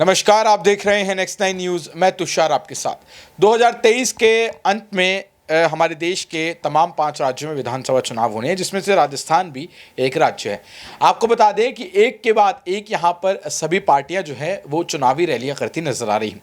नमस्कार, आप देख रहे हैं नेक्स्ट 9 न्यूज़। मैं तुषार आपके साथ। 2023 के अंत में हमारे देश के तमाम 5 राज्यों में विधानसभा चुनाव होने हैं, जिसमें से राजस्थान भी एक राज्य है। आपको बता दें कि एक के बाद एक यहाँ पर सभी पार्टियाँ जो है वो चुनावी रैलियाँ करती नजर आ रही हैं।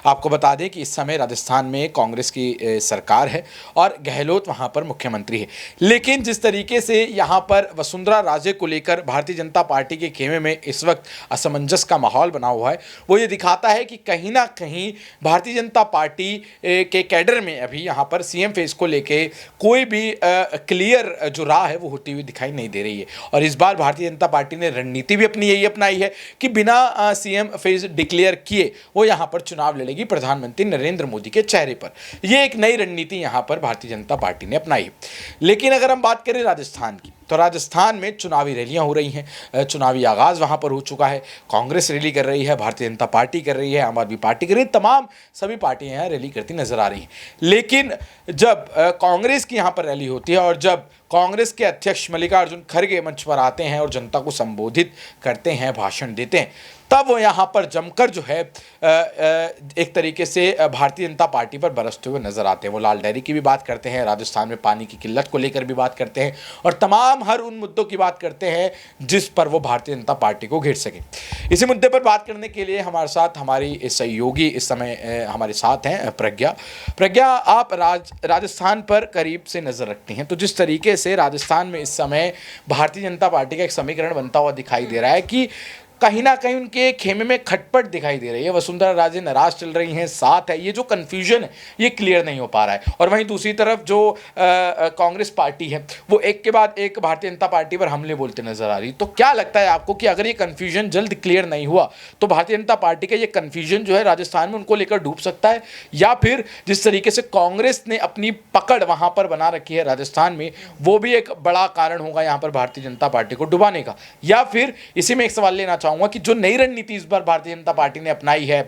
आपको बता दें कि इस समय राजस्थान में कांग्रेस की सरकार है और गहलोत वहाँ पर मुख्यमंत्री है। लेकिन जिस तरीके से यहाँ पर वसुंधरा राजे को लेकर भारतीय जनता पार्टी के खेमे में इस वक्त असमंजस का माहौल बना हुआ है, वो ये दिखाता है कि कहीं ना कहीं भारतीय जनता पार्टी के कैडर में अभी यहाँ पर सीएम फेस को लेके कोई भी क्लियर जो राह है वो होती हुई दिखाई नहीं दे रही है। और इस बार भारतीय जनता पार्टी ने रणनीति भी अपनी यही अपनाई है कि बिना सीएम फेस डिक्लेयर किए वो यहाँ पर चुनाव लड़ेगी प्रधानमंत्री नरेंद्र मोदी के चेहरे पर। ये एक नई रणनीति यहाँ पर भारतीय जनता पार्टी ने अपनाई है। लेकिन अगर हम बात करें राजस्थान की, तो राजस्थान में चुनावी रैलियां हो रही हैं, चुनावी आगाज़ वहां पर हो चुका है। कांग्रेस रैली कर रही है, भारतीय जनता पार्टी कर रही है, आम आदमी पार्टी कर रही है, तमाम सभी पार्टियां यहाँ रैली करती नजर आ रही हैं। लेकिन जब कांग्रेस की यहाँ पर रैली होती है और जब कांग्रेस के अध्यक्ष मल्लिकार्जुन खड़गे मंच पर आते हैं और जनता को संबोधित करते हैं, भाषण देते हैं, तब वो यहाँ पर जमकर जो है एक तरीके से भारतीय जनता पार्टी पर बरसते हुए नजर आते हैं। वो लाल डेयरी की भी बात करते हैं, राजस्थान में पानी की किल्लत को लेकर भी बात करते हैं और तमाम हर उन मुद्दों की बात करते हैं जिस पर वो भारतीय जनता पार्टी को घेर सके। इसी मुद्दे पर बात करने के लिए हमारे साथ हमारी सहयोगी इस समय हमारे साथ हैं प्रज्ञा, आप राजस्थान पर करीब से नज़र रखती हैं, तो जिस तरीके से राजस्थान में इस समय भारतीय जनता पार्टी का एक समीकरण बनता हुआ दिखाई दे रहा है कि कहीं ना कहीं उनके खेमे में खटपट दिखाई दे रही है, वसुंधरा राजे नाराज चल रही हैं, साथ है, ये जो कन्फ्यूजन है ये क्लियर नहीं हो पा रहा है। और वहीं दूसरी तरफ जो कांग्रेस पार्टी है वो एक के बाद एक भारतीय जनता पार्टी पर हमले बोलते नजर आ रही। तो क्या लगता है आपको कि अगर ये कन्फ्यूजन जल्द क्लियर नहीं हुआ तो भारतीय जनता पार्टी का ये कन्फ्यूजन जो है राजस्थान में उनको लेकर डूब सकता है, या फिर जिस तरीके से कांग्रेस ने अपनी पकड़ वहां पर बना रखी है राजस्थान में, वो भी एक बड़ा कारण होगा यहाँ पर भारतीय जनता पार्टी को डुबाने का? या फिर इसी में एक सवाल लेना चाहूंगा कि जो नई रणनीति इस बार भारतीय जनता पार्टी ने अपनाई है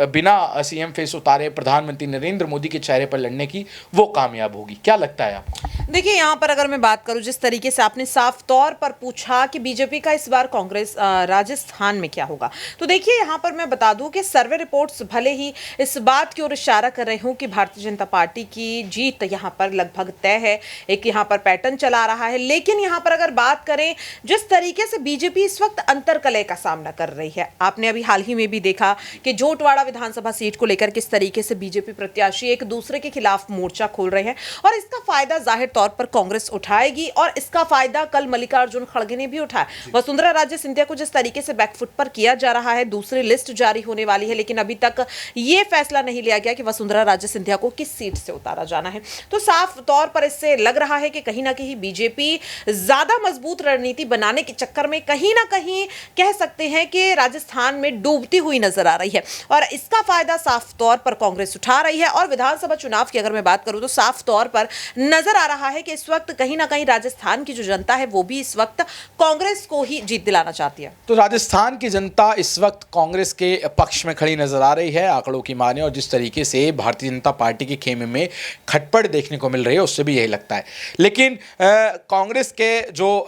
बिना सीएम फेस उतारे प्रधानमंत्री नरेंद्र मोदी के चेहरे पर लड़ने की, वो कामयाब होगी? क्या लगता है आपको? देखिए, यहाँ पर अगर मैं बात करूं, जिस तरीके से आपने साफ तौर पर पूछा कि बीजेपी का इस बार कांग्रेस राजस्थान में क्या होगा, तो देखिए यहाँ पर मैं बता दूं कि सर्वे रिपोर्ट्स भले ही इस बात की ओर इशारा कर रहे हूं कि भारतीय जनता पार्टी की जीत यहाँ पर लगभग तय है, एक यहाँ पर पैटर्न चला रहा है। लेकिन यहाँ पर अगर बात करें जिस तरीके से बीजेपी इस वक्त अंतरकलह का सामना कर रही है, आपने अभी हाल ही में भी देखा कि जोटवाड़ा विधानसभा सीट को लेकर किस तरीके से बीजेपी प्रत्याशी एक दूसरे के खिलाफ मोर्चा खोल रहे हैं और इसका फायदा जाहिर तौर पर कांग्रेस उठाएगी और इसका फायदा कल मल्लिकार्जुन खड़गे ने भी उठाया। वसुंधरा राजे सिंधिया को जिस तरीके से बैकफुट पर किया जा रहा है, दूसरी लिस्ट जारी होने वाली है, लेकिन अभी तक यह फैसला नहीं लिया गया कि वसुंधरा राजे सिंधिया को किस सीट से उतारा जाना है। तो साफ तौर पर इससे लग रहा है कि कहीं ना कहीं बीजेपी ज्यादा मजबूत रणनीति बनाने के चक्कर में कहीं ना कहीं कह सकते हैं कि राजस्थान में डूबती हुई नजर आ रही है और इसका फायदा साफ तौर पर कांग्रेस उठा रही है। और विधानसभा चुनाव की अगर मैं बात करूं तो साफ तौर पर नजर आ रहा है कि इस वक्त कहीं ना कहीं राजस्थान की जो जनता है वो भी इस वक्त कांग्रेस को ही जीत दिलाना चाहती है। तो राजस्थान की जनता इस वक्त कांग्रेस के पक्ष में खड़ी नजर आ रही है आंकड़ों की माने, और जिस तरीके से भारतीय जनता पार्टी के खेमे में खटपट देखने को मिल रही है उससे भी यही लगता है। लेकिन कांग्रेस के जो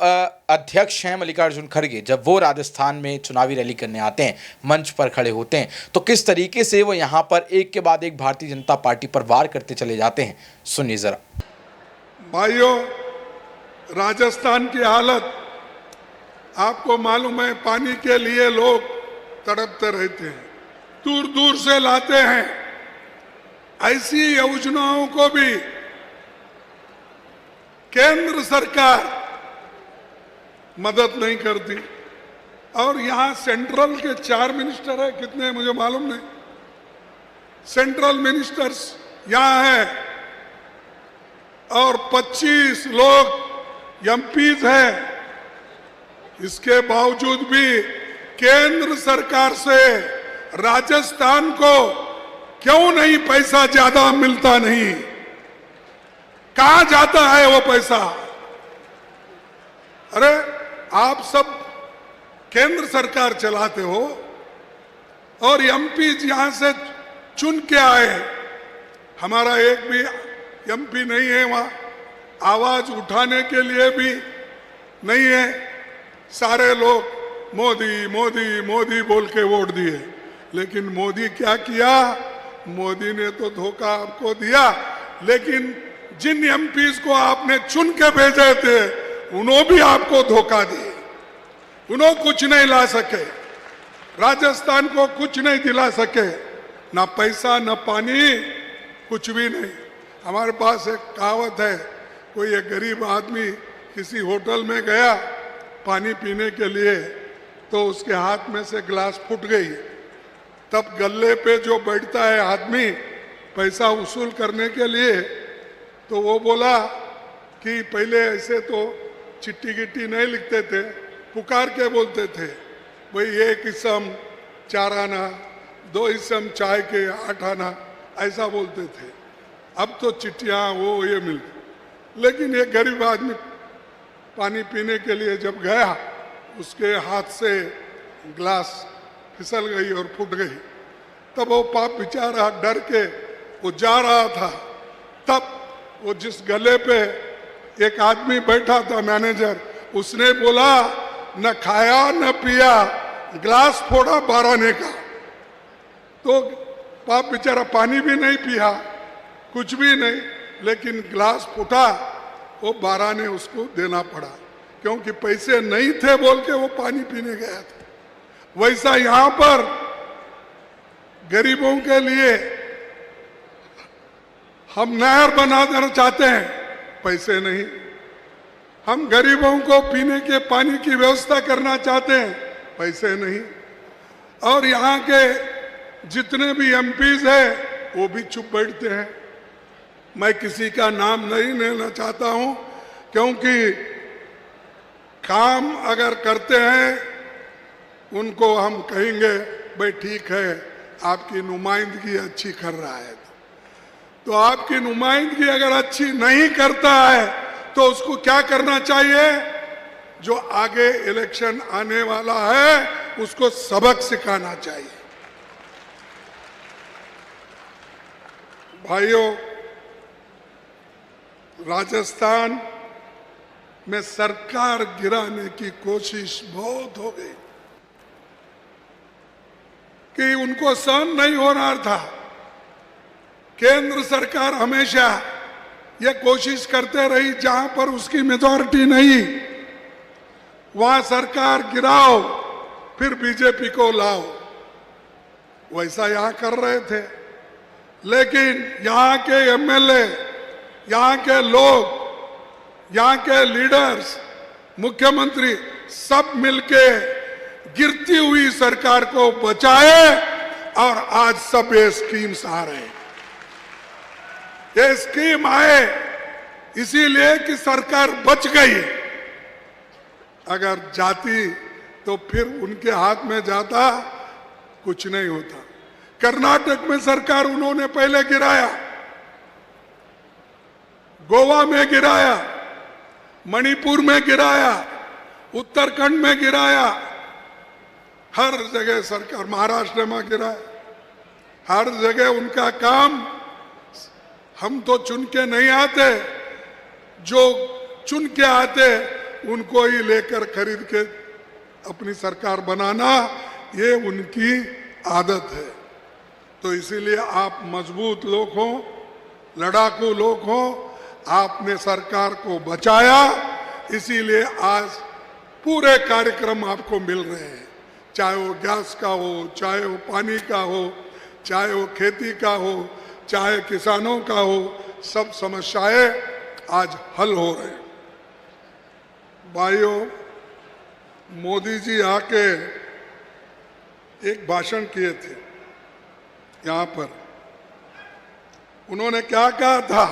अध्यक्ष हैं मल्लिकार्जुन खड़गे, जब वो राजस्थान में चुनावी रैली करने आते हैं, मंच पर खड़े होते हैं, तो किस तरीके से वो यहाँ पर एक के बाद एक भारतीय जनता पार्टी पर वार करते चले जाते हैं, सुनिए जरा। भाइयों, राजस्थान की हालत आपको मालूम है, पानी के लिए लोग तड़पते रहते हैं, दूर दूर से लाते हैं। ऐसी योजनाओं को भी केंद्र सरकार मदद नहीं करती और यहां सेंट्रल के 4 मिनिस्टर है, कितने मुझे मालूम नहीं, सेंट्रल मिनिस्टर्स यहां है और 25 लोग एमपीज हैं। इसके बावजूद भी केंद्र सरकार से राजस्थान को क्यों नहीं पैसा ज्यादा मिलता? नहीं, कहां जाता है वो पैसा? अरे आप सब केंद्र सरकार चलाते हो और एमपी यहां से चुन के आए, हमारा एक भी एमपी नहीं है वहां, आवाज उठाने के लिए भी नहीं है। सारे लोग मोदी मोदी मोदी बोल के वोट दिए। लेकिन मोदी क्या किया? मोदी ने तो धोखा आपको दिया, लेकिन जिन एमपीज को आपने चुन के भेजे थे उन्होंने भी आपको धोखा दिए। उन्होंने कुछ नहीं ला सके, राजस्थान को कुछ नहीं दिला सके, ना पैसा ना पानी, कुछ भी नहीं। हमारे पास एक कहावत है, कोई एक गरीब आदमी किसी होटल में गया पानी पीने के लिए, तो उसके हाथ में से गिलास फूट गई। तब गल्ले पे जो बैठता है आदमी पैसा वसूल करने के लिए, तो वो बोला कि पहले ऐसे तो चिट्ठी गिट्टी नहीं लिखते थे, पुकार के बोलते थे, भाई 1 इसम 4 आना, 2 इसम चाय के 8 आना, ऐसा बोलते थे। अब तो चिट्ठियाँ वो ये मिलती। लेकिन एक गरीब आदमी पानी पीने के लिए जब गया, उसके हाथ से गिलास फिसल गई और फूट गई। तब वो पाप बेचारा डर के वो जा रहा था, तब वो जिस गले पे एक आदमी बैठा था मैनेजर, उसने बोला न खाया न पिया, गिलास फोड़ा 12 आने का। तो पाप बेचारा पानी भी नहीं पिया, कुछ भी नहीं, लेकिन गिलास फूटा, वो 12 ने उसको देना पड़ा, क्योंकि पैसे नहीं थे बोल के वो पानी पीने गया था। वैसा यहां पर गरीबों के लिए हम नहर बना देना चाहते हैं, पैसे नहीं। हम गरीबों को पीने के पानी की व्यवस्था करना चाहते हैं, पैसे नहीं। और यहाँ के जितने भी एमपीज हैं वो भी चुप बैठते हैं। मैं किसी का नाम नहीं लेना चाहता हूं, क्योंकि काम अगर करते हैं उनको हम कहेंगे भाई ठीक है, आपकी नुमाइंदगी अच्छी कर रहा है। तो आपकी नुमाइंदगी अगर अच्छी नहीं करता है तो उसको क्या करना चाहिए? जो आगे इलेक्शन आने वाला है उसको सबक सिखाना चाहिए। भाइयों, राजस्थान में सरकार गिराने की कोशिश बहुत हो गई कि उनको सहन नहीं हो रहा था। केंद्र सरकार हमेशा ये कोशिश करते रही, जहां पर उसकी मेजॉरिटी नहीं वहां सरकार गिराओ फिर बीजेपी को लाओ, वैसा यहां कर रहे थे। लेकिन यहाँ के एमएलए, यहाँ के लोग, यहाँ के लीडर्स, मुख्यमंत्री सब मिलके गिरती हुई सरकार को बचाए और आज सब ये स्कीम्स आ रहे हैं। ये स्कीम आए इसीलिए कि सरकार बच गई। अगर जाती तो फिर उनके हाथ में जाता, कुछ नहीं होता। कर्नाटक में सरकार उन्होंने पहले गिराया, गोवा में गिराया, मणिपुर में गिराया, उत्तराखंड में गिराया, हर जगह सरकार, महाराष्ट्र में गिराया, हर जगह उनका काम। हम तो चुन के नहीं आते, जो चुन के आते उनको ही लेकर खरीद के अपनी सरकार बनाना, ये उनकी आदत है। तो इसीलिए आप मजबूत लोग हो, लड़ाकू लोग हो, आपने सरकार को बचाया, इसीलिए आज पूरे कार्यक्रम आपको मिल रहे हैं। चाहे वो गैस का हो, चाहे वो पानी का हो, चाहे वो खेती का हो, चाहे किसानों का हो, सब समस्याएं आज हल हो रहे हैं। भाइयों, मोदी जी आके एक भाषण किए थे यहाँ पर। उन्होंने क्या कहा था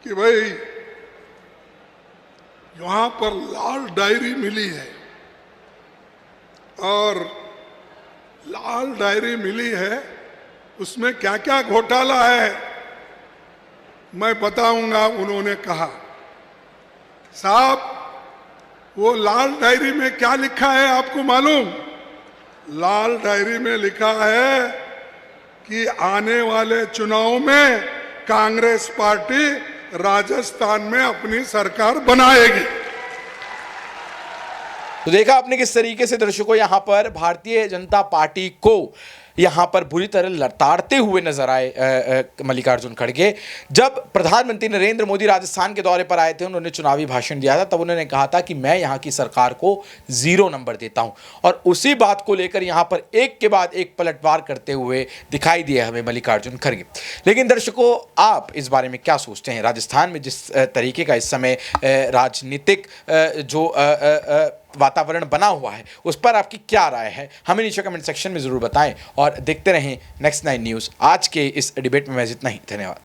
कि भाई यहाँ पर लाल डायरी मिली है और लाल डायरी मिली है, उसमें क्या क्या घोटाला है मैं बताऊंगा। उन्होंने कहा, साहब वो लाल डायरी में क्या लिखा है आपको मालूम? लाल डायरी में लिखा है कि आने वाले चुनाव में कांग्रेस पार्टी राजस्थान में अपनी सरकार बनाएगी। तो देखा आपने किस तरीके से दर्शकों यहाँ पर भारतीय जनता पार्टी को यहाँ पर बुरी तरह लताड़ते हुए नजर आए मल्लिकार्जुन खड़गे। जब प्रधानमंत्री नरेंद्र मोदी राजस्थान के दौरे पर आए थे, उन्होंने चुनावी भाषण दिया था, तब उन्होंने कहा था कि मैं यहाँ की सरकार को 0 नंबर देता हूँ। और उसी बात को लेकर यहाँ पर एक के बाद एक पलटवार करते हुए दिखाई दिए हमें मल्लिकार्जुन खड़गे। लेकिन दर्शकों, आप इस बारे में क्या सोचते हैं? राजस्थान में जिस तरीके का इस समय राजनीतिक जो वातावरण बना हुआ है, उस पर आपकी क्या राय है? हमें नीचे कमेंट सेक्शन में ज़रूर बताएं और देखते रहें नेक्स्ट 9 न्यूज़। आज के इस डिबेट में मैं इतना ही। धन्यवाद।